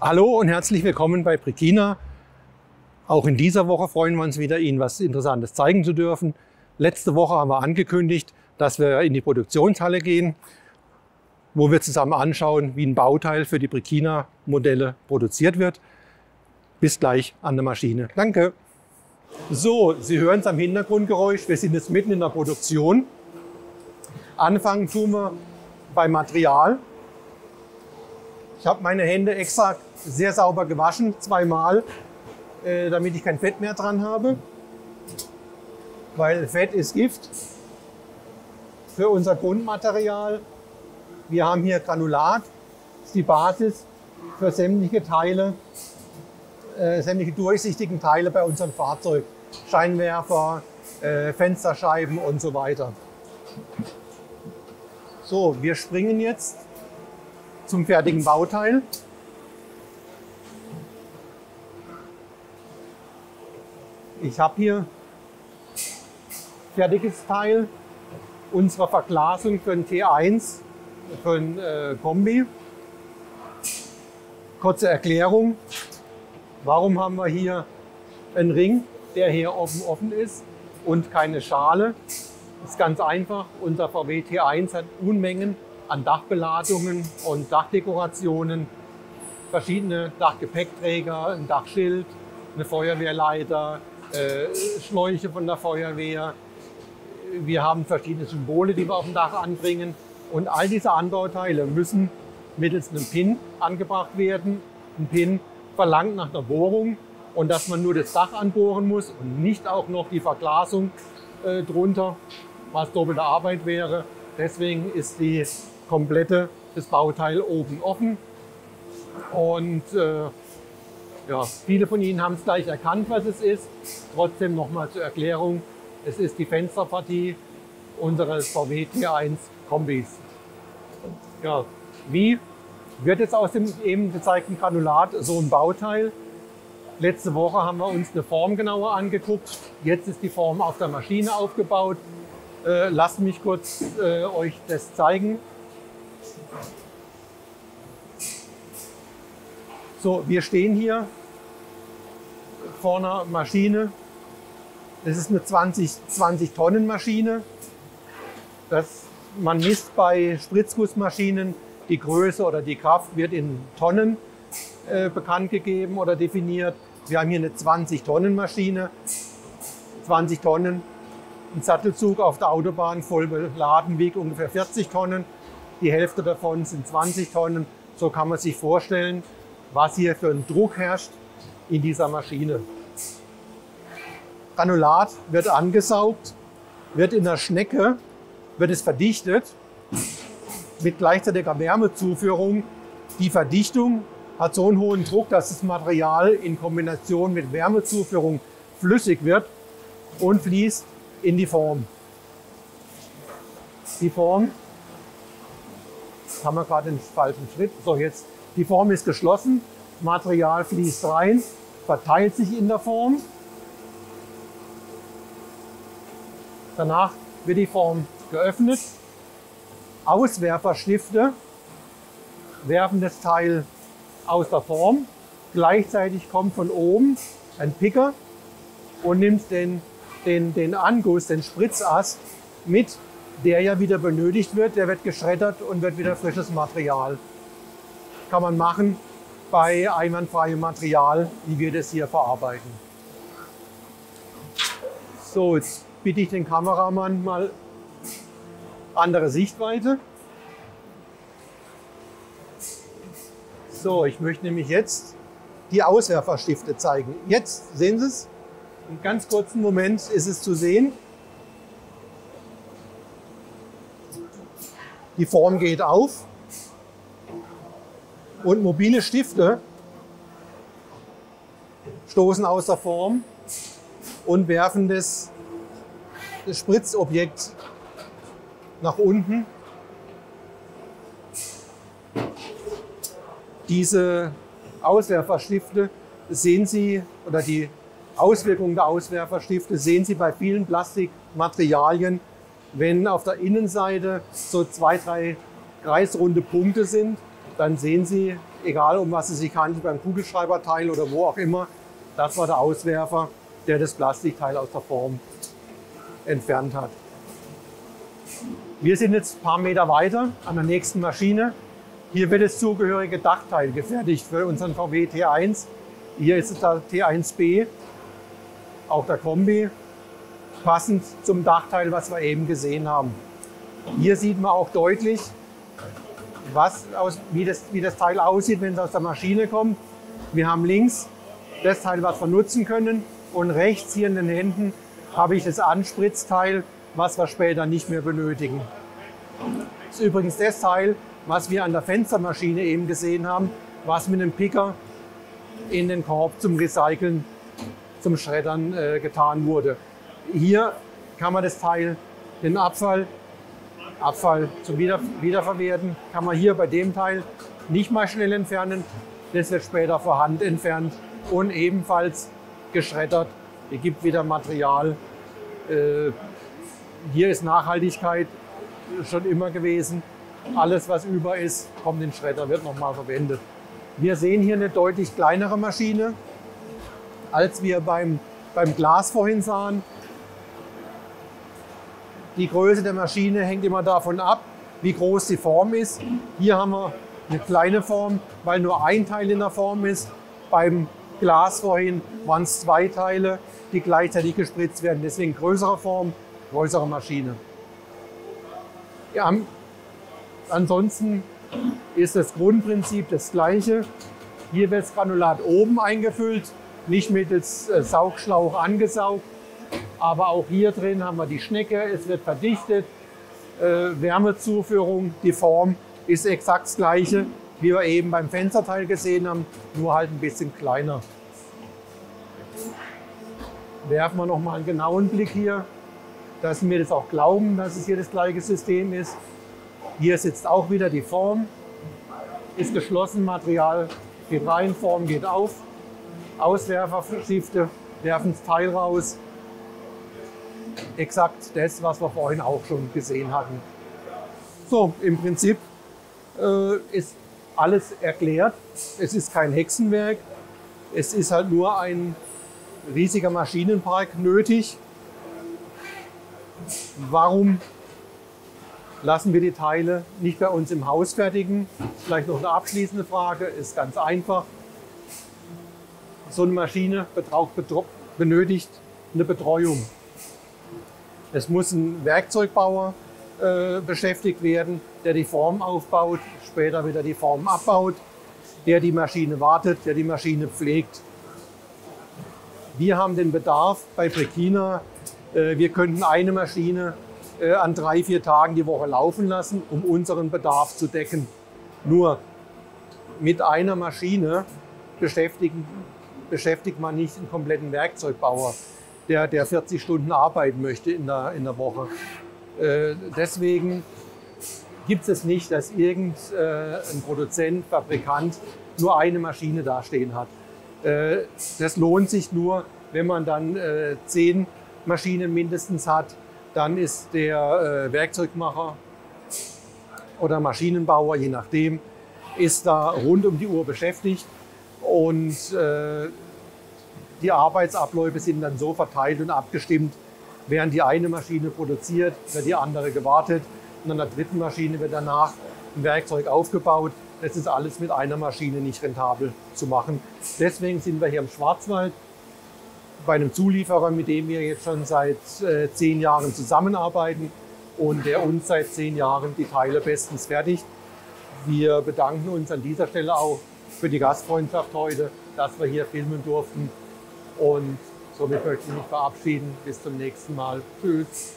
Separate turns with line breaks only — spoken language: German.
Hallo und herzlich willkommen bei Brikina. Auch in dieser Woche freuen wir uns wieder, Ihnen was Interessantes zeigen zu dürfen. Letzte Woche haben wir angekündigt, dass wir in die Produktionshalle gehen, wo wir zusammen anschauen, wie ein Bauteil für die Brikina-Modelle produziert wird. Bis gleich an der Maschine. Danke. So, Sie hören es am Hintergrundgeräusch. Wir sind jetzt mitten in der Produktion. Anfangen tun wir beim Material. Ich habe meine Hände extra sehr sauber gewaschen, zweimal, damit ich kein Fett mehr dran habe. Weil Fett ist Gift für unser Grundmaterial. Wir haben hier Granulat, das ist die Basis für sämtliche Teile, sämtliche durchsichtigen Teile bei unserem Fahrzeug. Scheinwerfer, Fensterscheiben und so weiter. So, wir springen jetzt zum fertigen Bauteil. Ich habe hier fertiges Teil unserer Verglasung für ein T1, für ein Kombi. Kurze Erklärung, warum haben wir hier einen Ring, der hier offen ist und keine Schale. Das ist ganz einfach, unser VW T1 hat Unmengen an Dachbeladungen und Dachdekorationen, verschiedene Dachgepäckträger, ein Dachschild, eine Feuerwehrleiter, Schläuche von der Feuerwehr. Wir haben verschiedene Symbole, die wir auf dem Dach anbringen. Und all diese Anbauteile müssen mittels einem Pin angebracht werden. Ein Pin verlangt nach einer Bohrung und dass man nur das Dach anbohren muss und nicht auch noch die Verglasung drunter, was doppelte Arbeit wäre. Deswegen ist das Bauteil oben offen. Und ja, viele von Ihnen haben es gleich erkannt, was es ist. Trotzdem nochmal zur Erklärung. Es ist die Fensterpartie unseres VW T1 Kombis. Ja, wie wird jetzt aus dem eben gezeigten Granulat so ein Bauteil? Letzte Woche haben wir uns eine Form genauer angeguckt. Jetzt ist die Form auf der Maschine aufgebaut. Lasst mich kurz euch das zeigen. So, wir stehen hier vor einer Maschine. Das ist eine 20 Tonnen Maschine. Man misst bei Spritzgussmaschinen die Größe oder die Kraft wird in Tonnen bekannt gegeben oder definiert. Wir haben hier eine 20 Tonnen Maschine. 20 Tonnen. Ein Sattelzug auf der Autobahn voll beladen wiegt ungefähr 40 Tonnen. Die Hälfte davon sind 20 Tonnen. So kann man sich vorstellen, was hier für ein Druck herrscht in dieser Maschine. Granulat wird angesaugt, wird in der Schnecke wird es verdichtet mit gleichzeitiger Wärmezuführung. Die Verdichtung hat so einen hohen Druck, dass das Material in Kombination mit Wärmezuführung flüssig wird und fließt in die Form. Die Form, haben wir gerade den falschen Schritt. So, jetzt, die Form ist geschlossen, das Material fließt rein, verteilt sich in der Form. Danach wird die Form geöffnet. Auswerferstifte werfen das Teil aus der Form. Gleichzeitig kommt von oben ein Picker und nimmt den Anguss, den Spritzast mit, der ja wieder benötigt wird. Der wird geschreddert und wird wieder frisches Material. Kann man machen bei einwandfreiem Material, wie wir das hier verarbeiten. So, jetzt bitte ich den Kameramann mal andere Sichtweite. So, ich möchte nämlich jetzt die Auswerferstifte zeigen. Jetzt sehen Sie es. Im ganz kurzen Moment ist es zu sehen. Die Form geht auf und mobile Stifte stoßen aus der Form und werfen das Spritzobjekt nach unten. Diese Auswerferstifte sehen Sie, oder die Auswirkungen der Auswerferstifte sehen Sie bei vielen Plastikmaterialien, wenn auf der Innenseite so 2, 3 kreisrunde Punkte sind, dann sehen Sie, egal um was es sich handelt, beim Kugelschreiberteil oder wo auch immer, das war der Auswerfer, der das Plastikteil aus der Form entfernt hat. Wir sind jetzt ein paar Meter weiter an der nächsten Maschine. Hier wird das zugehörige Dachteil gefertigt für unseren VW T1. Hier ist es der T1B, auch der Kombi, passend zum Dachteil, was wir eben gesehen haben. Hier sieht man auch deutlich, wie das Teil aussieht, wenn es aus der Maschine kommt. Wir haben links das Teil, was wir nutzen können, und rechts hier in den Händen habe ich das Anspritzteil, was wir später nicht mehr benötigen. Das ist übrigens das Teil, was wir an der Fenstermaschine eben gesehen haben, was mit einem Picker in den Korb zum Recyceln, zum Schreddern getan wurde. Hier kann man das Teil, den Abfall zum Wiederverwerten, kann man hier bei dem Teil nicht mal schnell entfernen. Das wird später vor Hand entfernt und ebenfalls geschreddert. Hier gibt wieder Material. Hier ist Nachhaltigkeit schon immer gewesen. Alles, was über ist, kommt in den Schredder, wird nochmal verwendet. Wir sehen hier eine deutlich kleinere Maschine, als wir beim Glas vorhin sahen. Die Größe der Maschine hängt immer davon ab, wie groß die Form ist. Hier haben wir eine kleine Form, weil nur ein Teil in der Form ist. Beim Glas vorhin waren es 2 Teile, die gleichzeitig gespritzt werden. Deswegen größere Form, größere Maschine. Ja, ansonsten ist das Grundprinzip das gleiche. Hier wird das Granulat oben eingefüllt, nicht mittels Saugschlauch angesaugt. Aber auch hier drin haben wir die Schnecke, es wird verdichtet, Wärmezuführung, die Form ist exakt das gleiche, wie wir eben beim Fensterteil gesehen haben, nur halt ein bisschen kleiner. Werfen wir noch mal einen genauen Blick hier, dass wir das auch glauben, dass es hier das gleiche System ist. Hier sitzt auch wieder die Form, ist geschlossen, Material geht rein, Form geht auf, Auswerferschifte werfen das Teil raus. Exakt das, was wir vorhin auch schon gesehen hatten. So, im Prinzip ist alles erklärt. Es ist kein Hexenwerk. Es ist halt nur ein riesiger Maschinenpark nötig. Warum lassen wir die Teile nicht bei uns im Haus fertigen? Vielleicht noch eine abschließende Frage, ist ganz einfach. So eine Maschine benötigt eine Betreuung. Es muss ein Werkzeugbauer beschäftigt werden, der die Form aufbaut, später wieder die Form abbaut, der die Maschine wartet, der die Maschine pflegt. Wir haben den Bedarf bei Brekina, wir könnten eine Maschine an 3-4 Tagen die Woche laufen lassen, um unseren Bedarf zu decken. Nur mit einer Maschine beschäftigt man nicht einen kompletten Werkzeugbauer, der 40 Stunden arbeiten möchte in der Woche. Deswegen gibt es nicht, dass irgendein Produzent, Fabrikant nur eine Maschine dastehen hat. Das lohnt sich nur, wenn man dann 10 Maschinen mindestens hat. Dann ist der Werkzeugmacher oder Maschinenbauer, je nachdem, ist da rund um die Uhr beschäftigt. Und die Arbeitsabläufe sind dann so verteilt und abgestimmt, während die eine Maschine produziert, wird die andere gewartet und an der dritten Maschine wird danach ein Werkzeug aufgebaut. Das ist alles mit einer Maschine nicht rentabel zu machen. Deswegen sind wir hier im Schwarzwald bei einem Zulieferer, mit dem wir jetzt schon seit 10 Jahren zusammenarbeiten und der uns seit 10 Jahren die Teile bestens fertigt. Wir bedanken uns an dieser Stelle auch für die Gastfreundschaft heute, dass wir hier filmen durften. Und somit möchte ich mich verabschieden. Bis zum nächsten Mal. Tschüss.